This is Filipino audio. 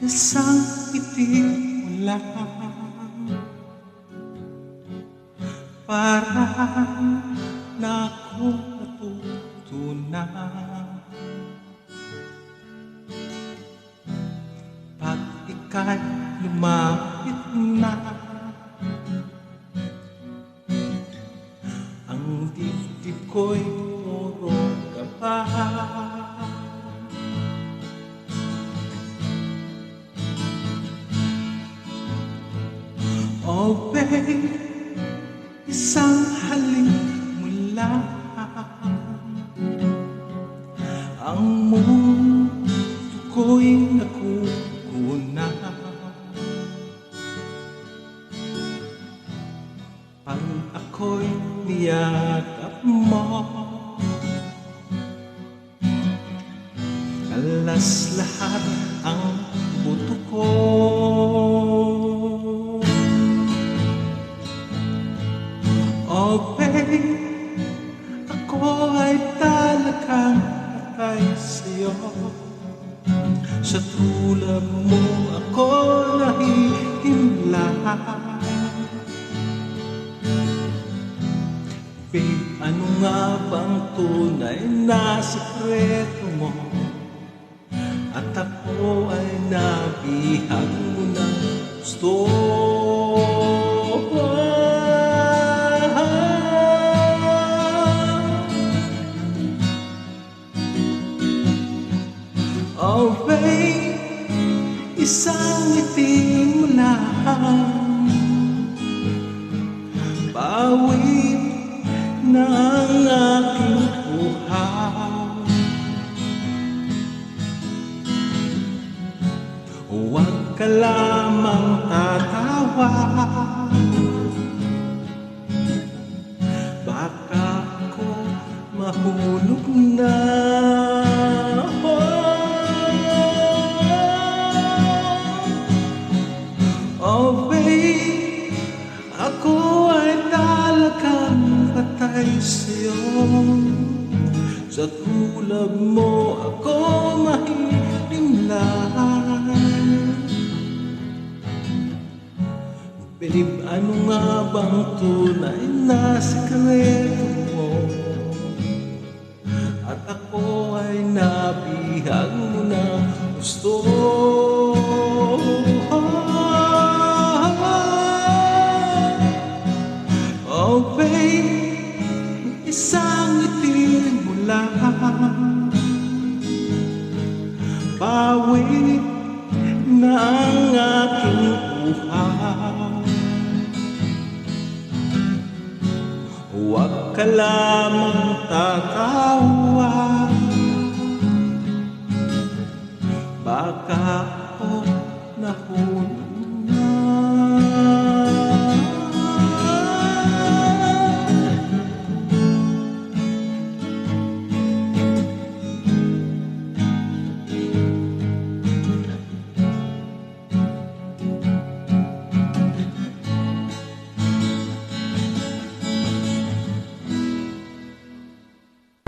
Isang itim mo lang, parang na akong natutunan. Pag ika'y lumapit na, ang dibdib ko'y puro kaba. Oh babe, isang halik mo lang, ang mundo ko'y nagkukuna. Pag ako'y niyakap mo, kalas lahat ang buto ko. Oh babe, ako ay talagang patay sa'yo. Sa tulad mo ako nahihimlay. Babe, ano nga bang tunay na sikreto mo? At ako ay nabihag mo ng gusto. Oh babe, isang ngiti mo lang, bawi na ang aking uhaw. Huwag ka lamang tatawa, baka ako mahulog na. Oh babe, ako ay talagang patay sa'yo. Sa tulad mo ako mahihimlay. Babe, ano nga bang tunay na sikreto mo? At ako ay nabihag mo na gusto. Oh babe, isang ngiti mo lang, bawi na ang aking uhaw. Huwag ka lamang tatawa, baka ako nahulog.